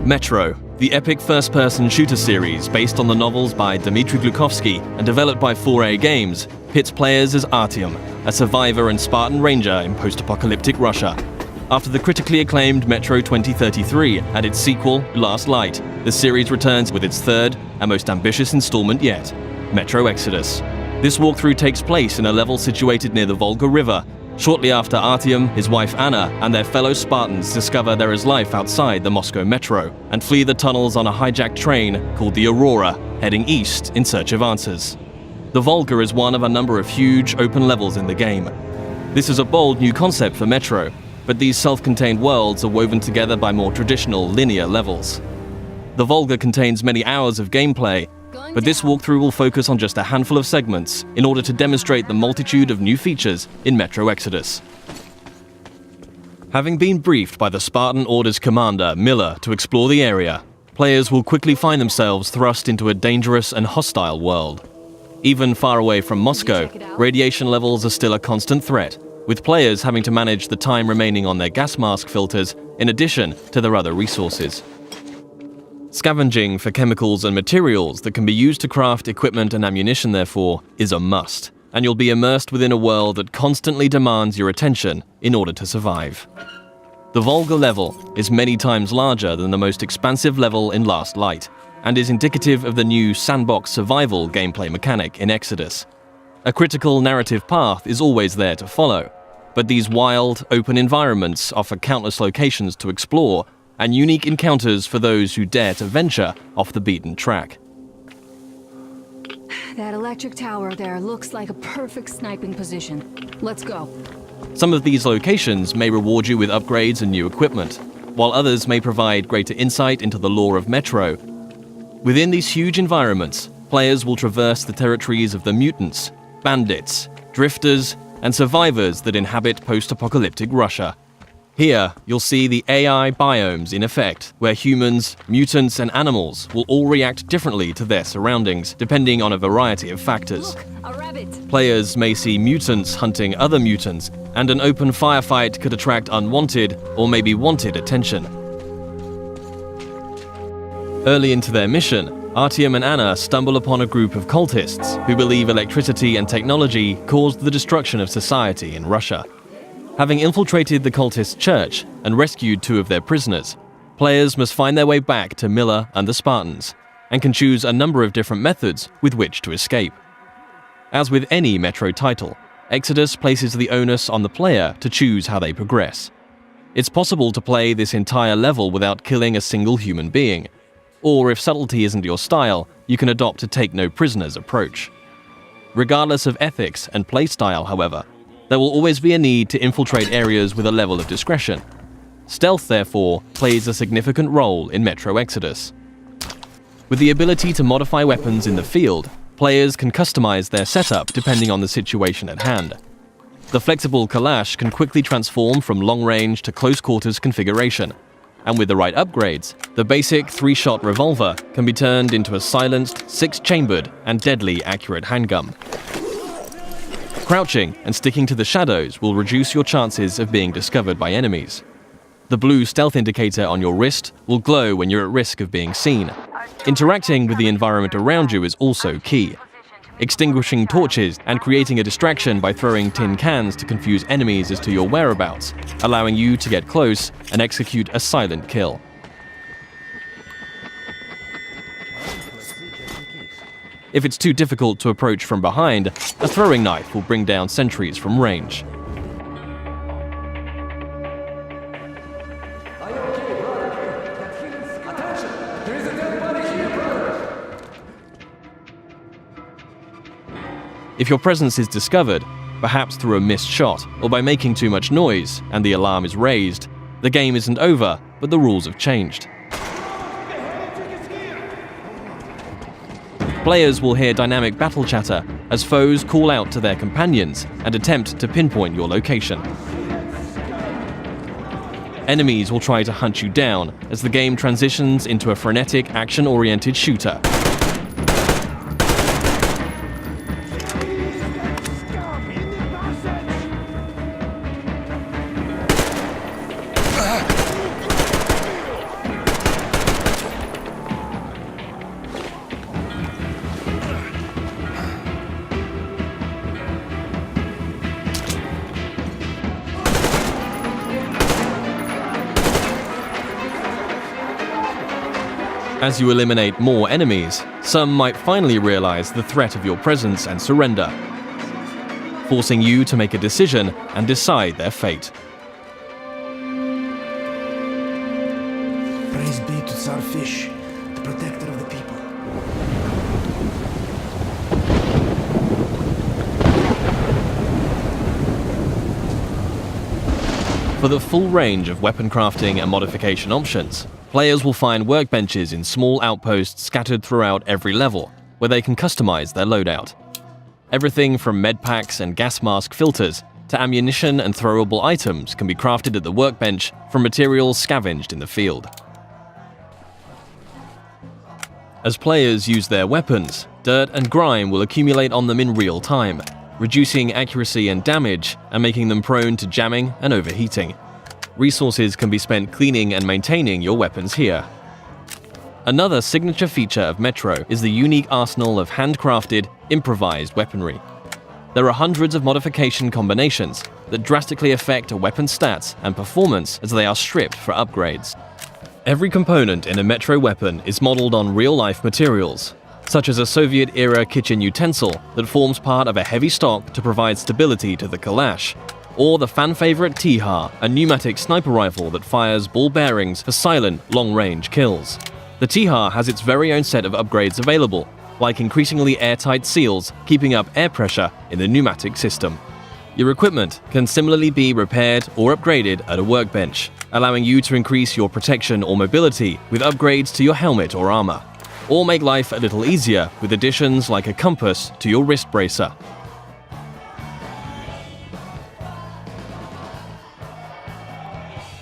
Metro, the epic first-person shooter series based on the novels by Dmitry Glukhovsky and developed by 4A Games, pits players as Artyom, a survivor and Spartan ranger in post-apocalyptic Russia. After the critically acclaimed Metro 2033 and its sequel, Last Light, the series returns with its third and most ambitious installment yet, Metro Exodus. This walkthrough takes place in a level situated near the Volga River, shortly after Artyom, his wife Anna, and their fellow Spartans discover there is life outside the Moscow Metro and flee the tunnels on a hijacked train called the Aurora, heading east in search of answers. The Volga is one of a number of huge open levels in the game. This is a bold new concept for Metro, but these self-contained worlds are woven together by more traditional linear levels. The Volga contains many hours of gameplay, but this walkthrough will focus on just a handful of segments in order to demonstrate the multitude of new features in Metro Exodus. Having been briefed by the Spartan Orders commander, Miller, to explore the area, players will quickly find themselves thrust into a dangerous and hostile world. Even far away from Moscow, radiation levels are still a constant threat, with players having to manage the time remaining on their gas mask filters in addition to their other resources. Scavenging for chemicals and materials that can be used to craft equipment and ammunition, therefore, is a must, and you'll be immersed within a world that constantly demands your attention in order to survive. The Volga level is many times larger than the most expansive level in Last Light, and is indicative of the new sandbox survival gameplay mechanic in Exodus. A critical narrative path is always there to follow, but these wild, open environments offer countless locations to explore and unique encounters for those who dare to venture off the beaten track. That electric tower there looks like a perfect sniping position. Let's go. Some of these locations may reward you with upgrades and new equipment, while others may provide greater insight into the lore of Metro. Within these huge environments, players will traverse the territories of the mutants, bandits, drifters, and survivors that inhabit post-apocalyptic Russia. Here, you'll see the AI biomes in effect, where humans, mutants, and animals will all react differently to their surroundings, depending on a variety of factors. Look, a rabbit. Players may see mutants hunting other mutants, and an open firefight could attract unwanted or maybe wanted attention. Early into their mission, Artyom and Anna stumble upon a group of cultists who believe electricity and technology caused the destruction of society in Russia. Having infiltrated the cultist church and rescued 2 of their prisoners, players must find their way back to Miller and the Spartans, and can choose a number of different methods with which to escape. As with any Metro title, Exodus places the onus on the player to choose how they progress. It's possible to play this entire level without killing a single human being, or if subtlety isn't your style, you can adopt a take-no-prisoners approach. Regardless of ethics and playstyle, however, there will always be a need to infiltrate areas with a level of discretion. Stealth, therefore, plays a significant role in Metro Exodus. With the ability to modify weapons in the field, players can customize their setup depending on the situation at hand. The flexible Kalash can quickly transform from long-range to close-quarters configuration, and with the right upgrades, the basic 3-shot revolver can be turned into a silenced, 6-chambered, and deadly accurate handgun. Crouching and sticking to the shadows will reduce your chances of being discovered by enemies. The blue stealth indicator on your wrist will glow when you're at risk of being seen. Interacting with the environment around you is also key. Extinguishing torches and creating a distraction by throwing tin cans to confuse enemies as to your whereabouts, allowing you to get close and execute a silent kill. If it's too difficult to approach from behind, a throwing knife will bring down sentries from range. If your presence is discovered, perhaps through a missed shot or by making too much noise and the alarm is raised, the game isn't over, but the rules have changed. Players will hear dynamic battle chatter as foes call out to their companions and attempt to pinpoint your location. Enemies will try to hunt you down as the game transitions into a frenetic, action-oriented shooter. As you eliminate more enemies, some might finally realize the threat of your presence and surrender, forcing you to make a decision and decide their fate. Praise be to Tsar Fish, the protector of the people. For the full range of weapon crafting and modification options, players will find workbenches in small outposts scattered throughout every level, where they can customize their loadout. Everything from medpacks and gas mask filters to ammunition and throwable items can be crafted at the workbench from materials scavenged in the field. As players use their weapons, dirt and grime will accumulate on them in real time, reducing accuracy and damage and making them prone to jamming and overheating. Resources can be spent cleaning and maintaining your weapons here. Another signature feature of Metro is the unique arsenal of handcrafted, improvised weaponry. There are hundreds of modification combinations that drastically affect a weapon's stats and performance as they are stripped for upgrades. Every component in a Metro weapon is modeled on real-life materials, such as a Soviet-era kitchen utensil that forms part of a heavy stock to provide stability to the Kalash, or the fan-favorite Tihar, a pneumatic sniper rifle that fires ball bearings for silent, long-range kills. The Tihar has its very own set of upgrades available, like increasingly airtight seals keeping up air pressure in the pneumatic system. Your equipment can similarly be repaired or upgraded at a workbench, allowing you to increase your protection or mobility with upgrades to your helmet or armor, or make life a little easier with additions like a compass to your wrist bracer.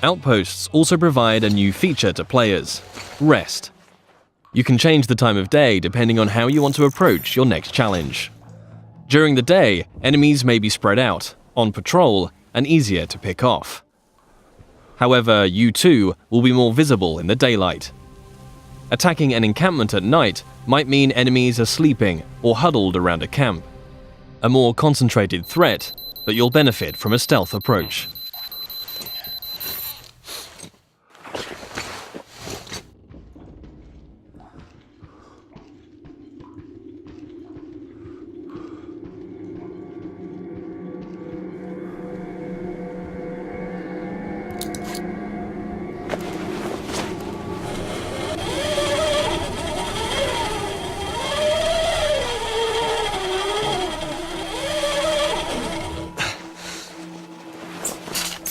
Outposts also provide a new feature to players: rest. You can change the time of day depending on how you want to approach your next challenge. During the day, enemies may be spread out, on patrol, and easier to pick off. However, you too will be more visible in the daylight. Attacking an encampment at night might mean enemies are sleeping or huddled around a camp. A more concentrated threat, but you'll benefit from a stealth approach.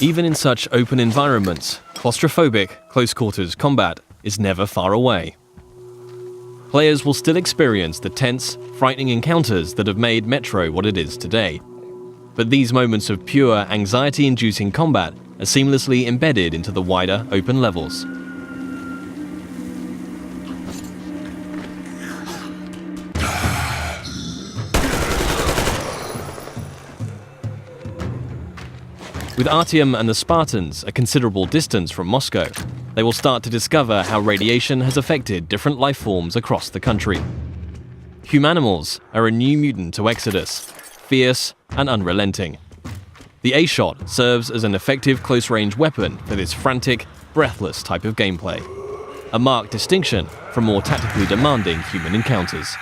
Even in such open environments, claustrophobic, close-quarters combat is never far away. Players will still experience the tense, frightening encounters that have made Metro what it is today. But these moments of pure, anxiety-inducing combat are seamlessly embedded into the wider, open levels. With Artyom and the Spartans a considerable distance from Moscow, they will start to discover how radiation has affected different life forms across the country. Humanimals are a new mutant to Exodus, fierce and unrelenting. The A-Shot serves as an effective close-range weapon for this frantic, breathless type of gameplay, a marked distinction from more tactically demanding human encounters.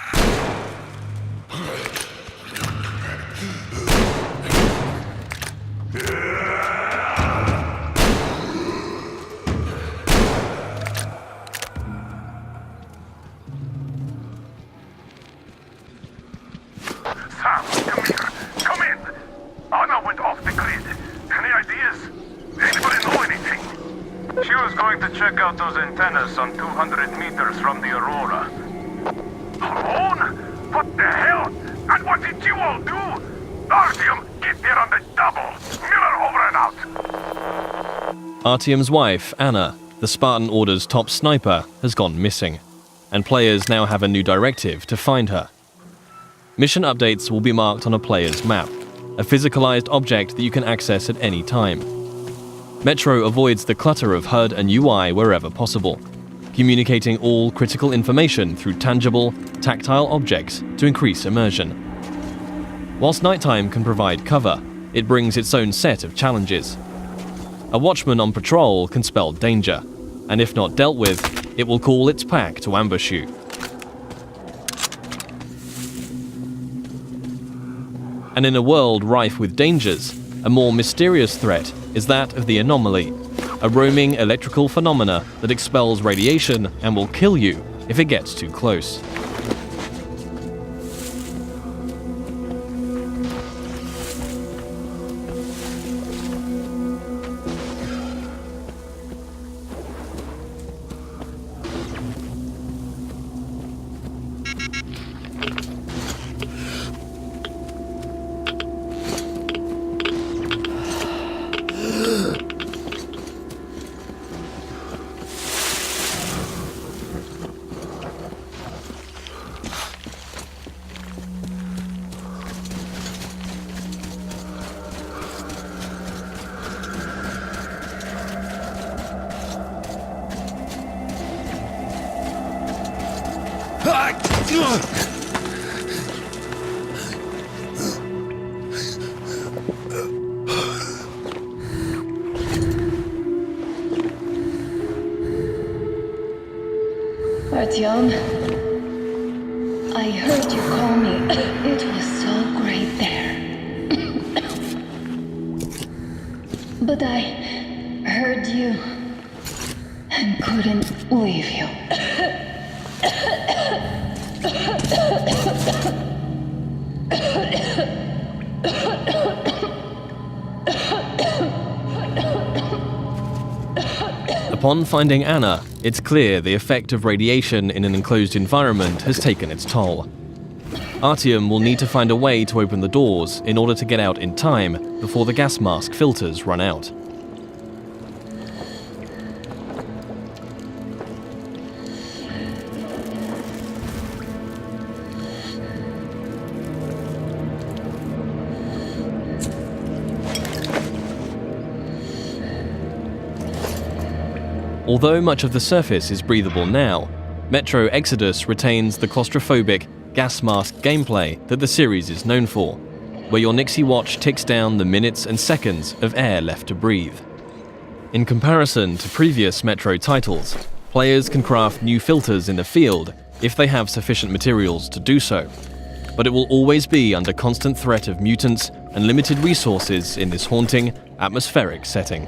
Check out those antennas on 200 meters from the Aurora. Alone? What the hell? And what did you all do? Artyom, get there on the double. Miller over and out. Artyom's wife, Anna, the Spartan Order's top sniper, has gone missing, and players now have a new directive to find her. Mission updates will be marked on a player's map, a physicalized object that you can access at any time. Metro avoids the clutter of HUD and UI wherever possible, communicating all critical information through tangible, tactile objects to increase immersion. Whilst nighttime can provide cover, it brings its own set of challenges. A watchman on patrol can spell danger, and if not dealt with, it will call its pack to ambush you. And in a world rife with dangers, a more mysterious threat is that of the anomaly, a roaming electrical phenomena that expels radiation and will kill you if it gets too close. Artyom, I heard you call me. It was so great there. But I heard you and couldn't leave you. Upon finding Anna, it's clear the effect of radiation in an enclosed environment has taken its toll. Artyom will need to find a way to open the doors in order to get out in time before the gas mask filters run out. Although much of the surface is breathable now, Metro Exodus retains the claustrophobic, gas mask gameplay that the series is known for, where your Nixie watch ticks down the minutes and seconds of air left to breathe. In comparison to previous Metro titles, players can craft new filters in the field if they have sufficient materials to do so, but it will always be under constant threat of mutants and limited resources in this haunting, atmospheric setting.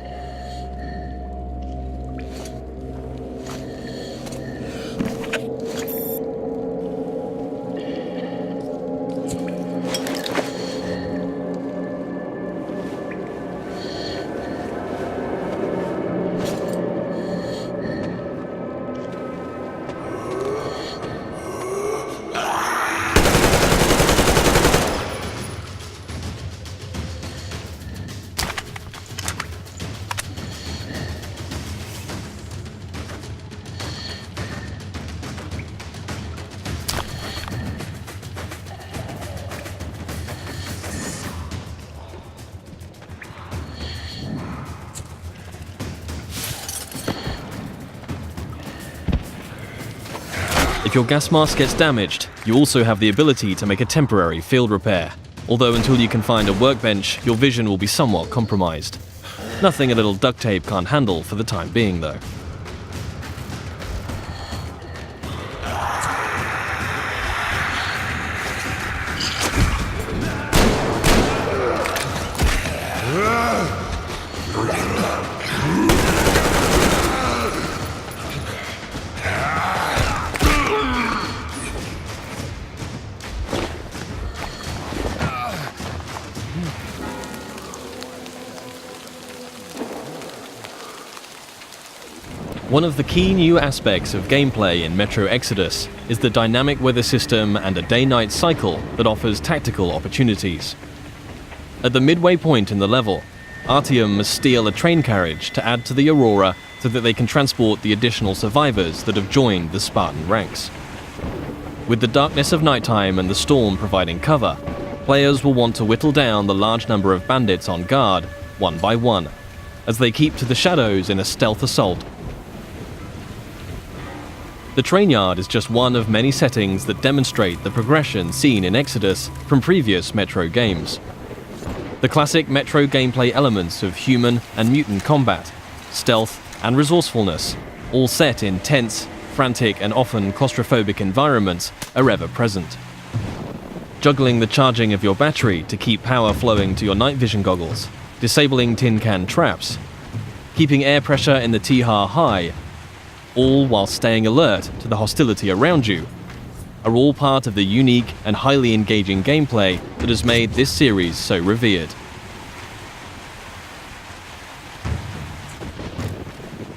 If your gas mask gets damaged, you also have the ability to make a temporary field repair, although until you can find a workbench, your vision will be somewhat compromised. Nothing a little duct tape can't handle for the time being, though. One of the key new aspects of gameplay in Metro Exodus is the dynamic weather system and a day-night cycle that offers tactical opportunities. At the midway point in the level, Artyom must steal a train carriage to add to the Aurora so that they can transport the additional survivors that have joined the Spartan ranks. With the darkness of nighttime and the storm providing cover, players will want to whittle down the large number of bandits on guard, one by one, as they keep to the shadows in a stealth assault. The train yard is just one of many settings that demonstrate the progression seen in Exodus from previous Metro games. The classic Metro gameplay elements of human and mutant combat, stealth and resourcefulness, all set in tense, frantic and often claustrophobic environments are ever present. Juggling the charging of your battery to keep power flowing to your night vision goggles, disabling tin can traps, keeping air pressure in the T-HAR high, all while staying alert to the hostility around you, are all part of the unique and highly engaging gameplay that has made this series so revered.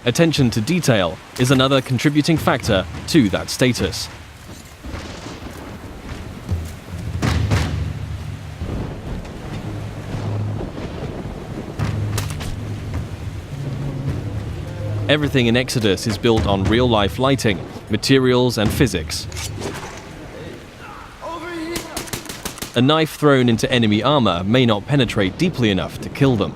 Attention to detail is another contributing factor to that status. Everything in Exodus is built on real-life lighting, materials, and physics. A knife thrown into enemy armor may not penetrate deeply enough to kill them.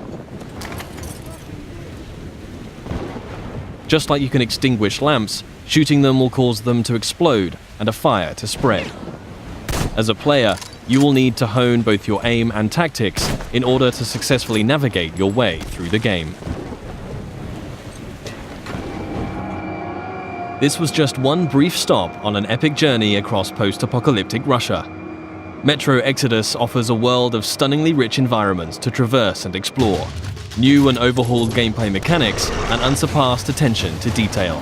Just like you can extinguish lamps, shooting them will cause them to explode and a fire to spread. As a player, you will need to hone both your aim and tactics in order to successfully navigate your way through the game. This was just one brief stop on an epic journey across post-apocalyptic Russia. Metro Exodus offers a world of stunningly rich environments to traverse and explore, new and overhauled gameplay mechanics, and unsurpassed attention to detail.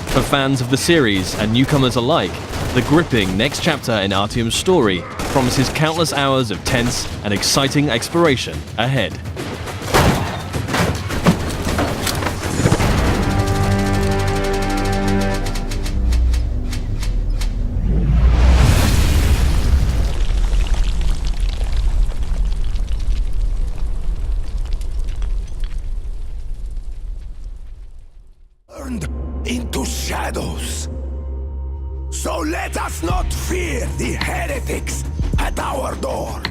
For fans of the series and newcomers alike, the gripping next chapter in Artyom's story promises countless hours of tense and exciting exploration ahead. Into shadows. So let us not fear the heretics at our door.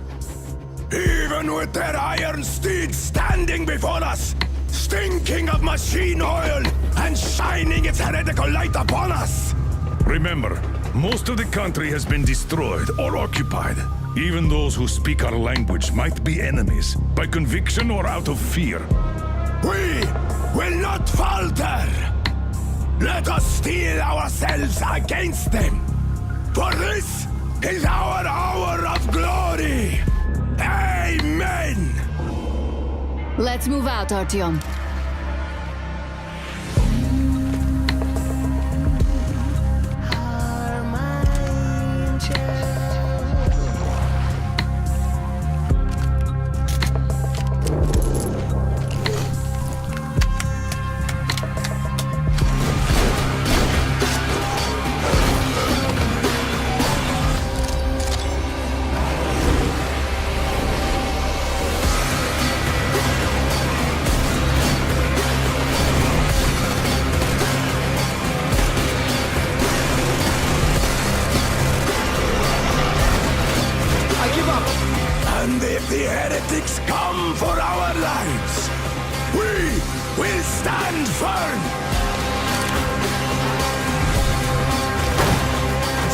Even with their iron steeds standing before us, stinking of machine oil and shining its heretical light upon us. Remember, most of the country has been destroyed or occupied. Even those who speak our language might be enemies, by conviction or out of fear. We will not falter. Let us steel ourselves against them. For this is our hour of glory. Amen. Let's move out, Artyom. And if the heretics come for our lives, we will stand firm.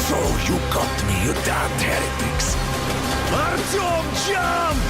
So you got me, you damned heretics. Artyom, jump!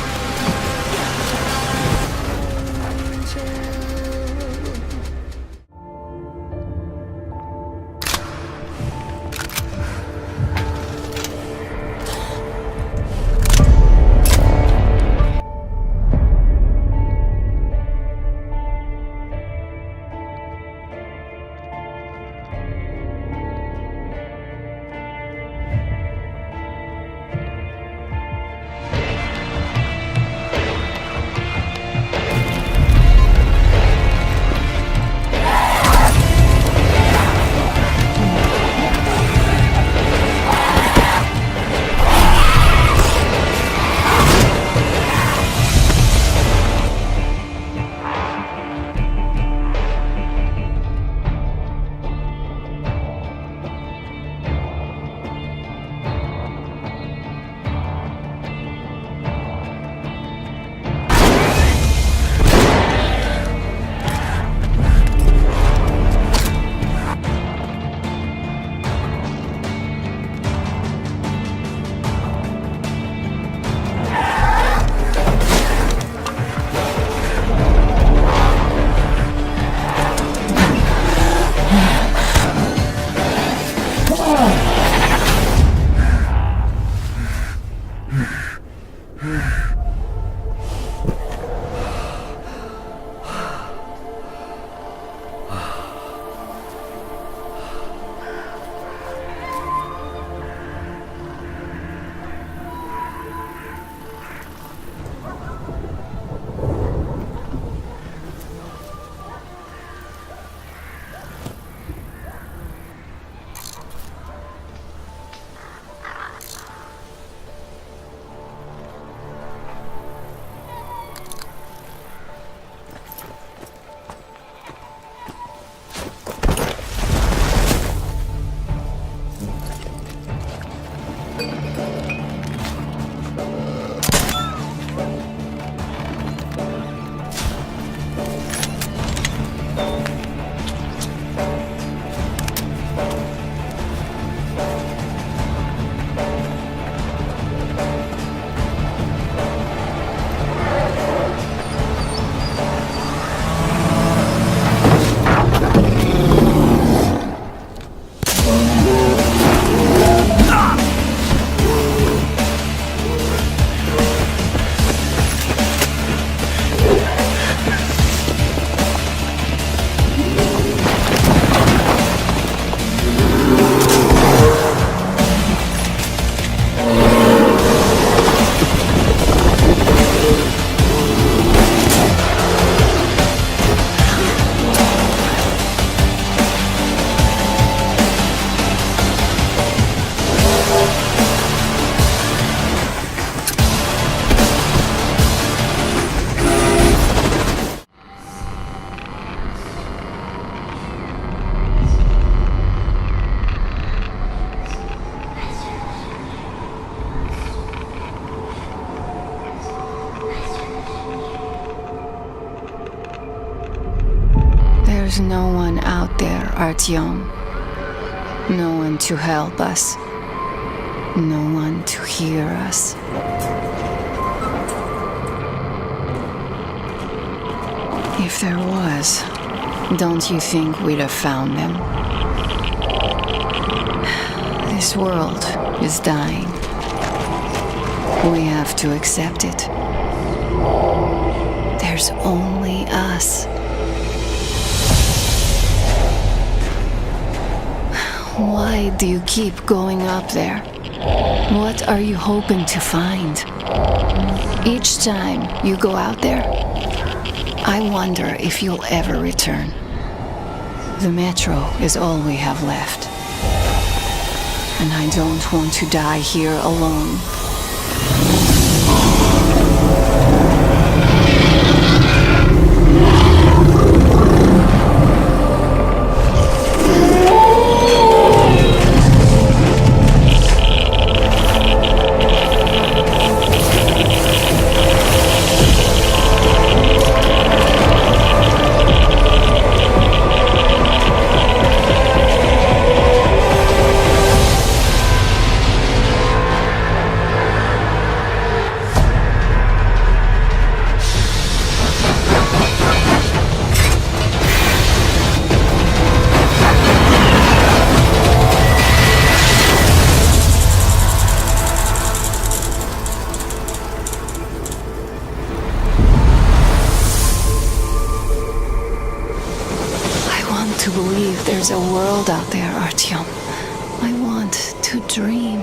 no one out there, Artyom. No one to help us. No one to hear us. If there was, don't you think we'd have found them? This world is dying. We have to accept it. There's only us. Why do you keep going up there? What are you hoping to find? Each time you go out there, I wonder if you'll ever return. The metro is all we have left. And I don't want to die here alone. To believe there's a world out there, Artyom. I want to dream.